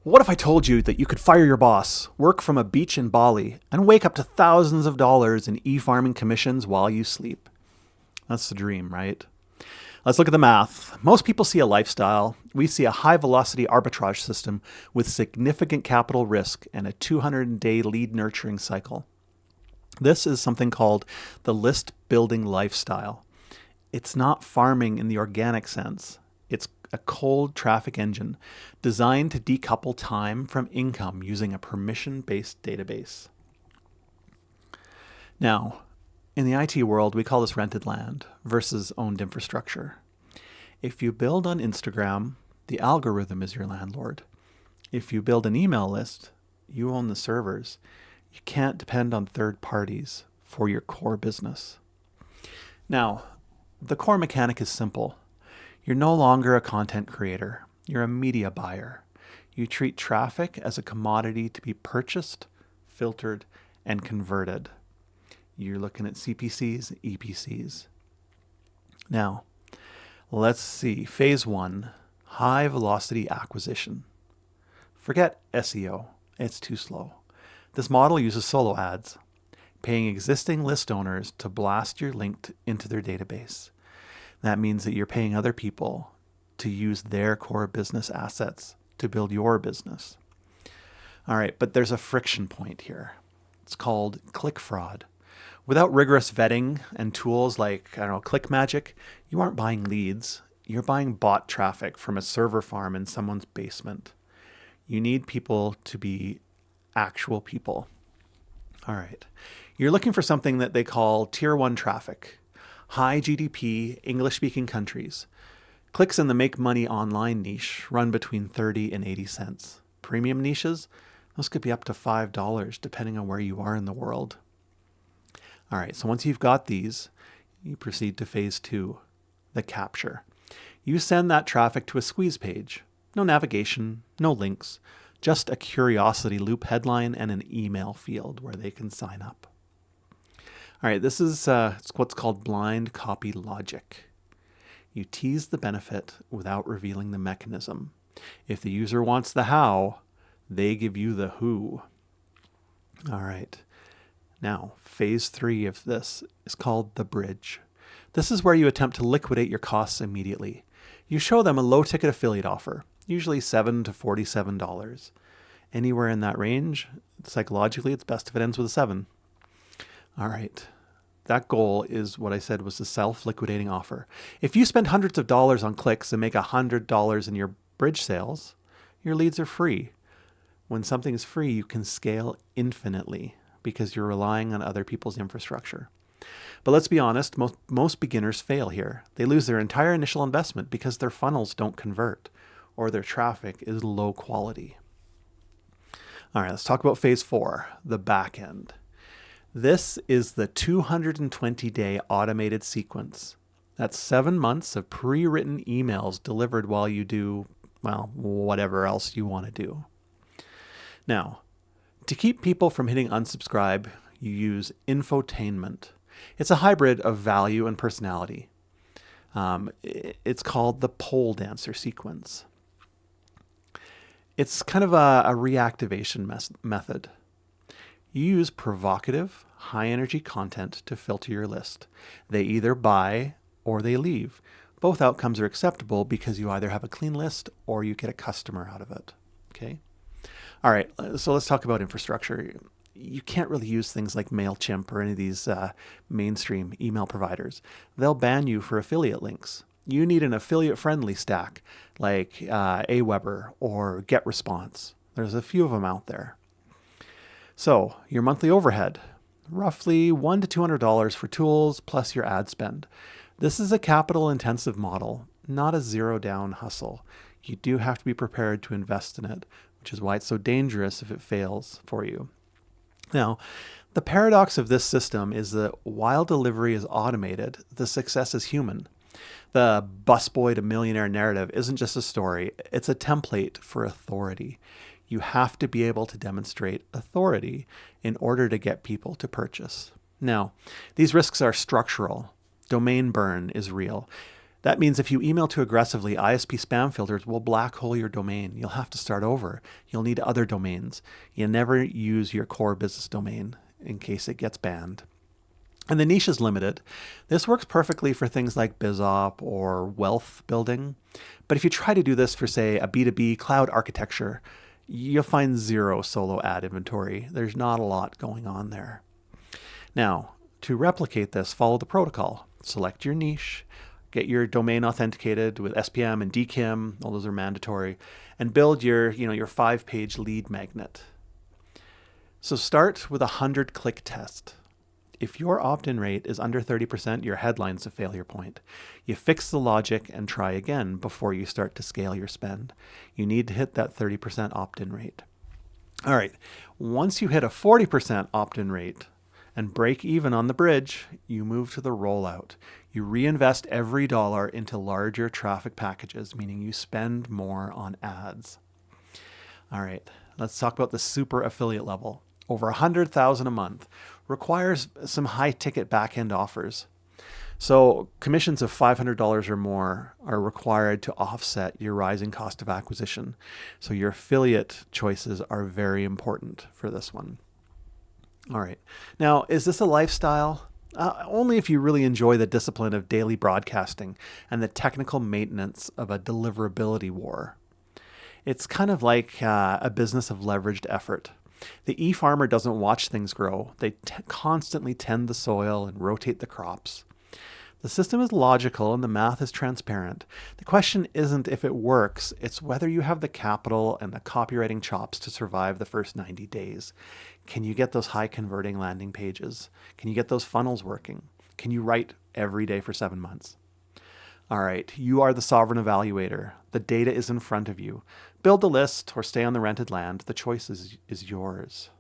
What if I told you that you could fire your boss, work from a beach in Bali, and wake up to thousands of dollars in e-farming commissions while you sleep? That's the dream, right? Let's look at the math. Most people see a lifestyle. We see a high-velocity arbitrage system with significant capital risk and a 200-day lead nurturing cycle. This is something called the list-building lifestyle. It's not farming in the organic sense. It's a cold traffic engine designed to decouple time from income using a permission-based database. Now, in the IT world, we call this rented land versus owned infrastructure. If you build on Instagram, the algorithm is your landlord. If you build an email list, you own the servers. You can't depend on third parties for your core business. Now, the core mechanic is simple. You're no longer a content creator. You're a media buyer. You treat traffic as a commodity to be purchased, filtered, and converted. You're looking at CPCs, EPCs. Now, let's see. Phase 1, high velocity acquisition. Forget SEO. It's too slow. This model uses solo ads, paying existing list owners to blast your link into their database. That means that you're paying other people to use their core business assets to build your business. All right, but there's a friction point here. It's called click fraud. Without rigorous vetting and tools like, ClickMagick, you aren't buying leads. You're buying bot traffic from a server farm in someone's basement. You need people to be actual people. All right. You're looking for something that they call tier 1 traffic, high GDP, English-speaking countries. Clicks in the make money online niche run between 30 and 80 cents. Premium niches, those could be up to $5 depending on where you are in the world. All right, so once you've got these, you proceed to phase 2, the capture. You send that traffic to a squeeze page. No navigation, no links, just a curiosity loop headline and an email field where they can sign up. All right, this is it's what's called blind copy logic. You tease the benefit without revealing the mechanism. If the user wants the how, they give you the who. All right. Now, phase 3 of this is called the bridge. This is where you attempt to liquidate your costs immediately. You show them a low-ticket affiliate offer, usually $7 to $47. Anywhere in that range, psychologically, it's best if it ends with a 7. All right. That goal is what I said was the self-liquidating offer. If you spend hundreds of dollars on clicks and make $100 in your bridge sales, your leads are free. When something is free, you can scale infinitely because you're relying on other people's infrastructure. But let's be honest, most beginners fail here. They lose their entire initial investment because their funnels don't convert or their traffic is low quality. All right, let's talk about phase 4, the backend. This is the 220-day automated sequence. That's 7 months of pre-written emails delivered while you do, whatever else you want to do. Now, to keep people from hitting unsubscribe, you use Infotainment. It's a hybrid of value and personality. It's called the pole dancer sequence. It's kind of a reactivation method. You use provocative, high-energy content to filter your list. They either buy or they leave. Both outcomes are acceptable because you either have a clean list or you get a customer out of it. Okay? All right, so let's talk about infrastructure. You can't really use things like MailChimp or any of these mainstream email providers. They'll ban you for affiliate links. You need an affiliate-friendly stack like Aweber or GetResponse. There's a few of them out there. So your monthly overhead, roughly $100 to $200 for tools plus your ad spend. This is a capital-intensive model, not a zero-down hustle. You do have to be prepared to invest in it, which is why it's so dangerous if it fails for you. Now, the paradox of this system is that while delivery is automated, the success is human. The busboy to millionaire narrative isn't just a story, it's a template for authority. You have to be able to demonstrate authority in order to get people to purchase. Now, these risks are structural. Domain burn is real. That means if you email too aggressively, ISP spam filters will black hole your domain. You'll have to start over. You'll need other domains. You never use your core business domain in case it gets banned. And the niche is limited. This works perfectly for things like bizopp or wealth building. But if you try to do this for, say, a B2B cloud architecture, you'll find zero solo ad inventory. There's not a lot going on there. Now, to replicate this, follow the protocol. Select your niche, get your domain authenticated with SPM and DKIM, all those are mandatory, and build your 5-page lead magnet. So start with a 100-click test. If your opt-in rate is under 30%, your headline's a failure point. You fix the logic and try again before you start to scale your spend. You need to hit that 30% opt-in rate. All right, once you hit a 40% opt-in rate and break even on the bridge, you move to the rollout. You reinvest every dollar into larger traffic packages, meaning you spend more on ads. All right, let's talk about the super affiliate level. Over 100,000 a month, requires some high ticket backend offers. So commissions of $500 or more are required to offset your rising cost of acquisition. So your affiliate choices are very important for this one. All right. Now, is this a lifestyle? Only if you really enjoy the discipline of daily broadcasting and the technical maintenance of a deliverability war. It's kind of like a business of leveraged effort. The e-farmer doesn't watch things grow. They constantly tend the soil and rotate the crops. The system is logical and the math is transparent. The question isn't if it works, it's whether you have the capital and the copywriting chops to survive the first 90 days. Can you get those high converting landing pages? Can you get those funnels working? Can you write every day for 7 months? All right, you are the sovereign evaluator. The data is in front of you. Build the list or stay on the rented land. The choice is yours.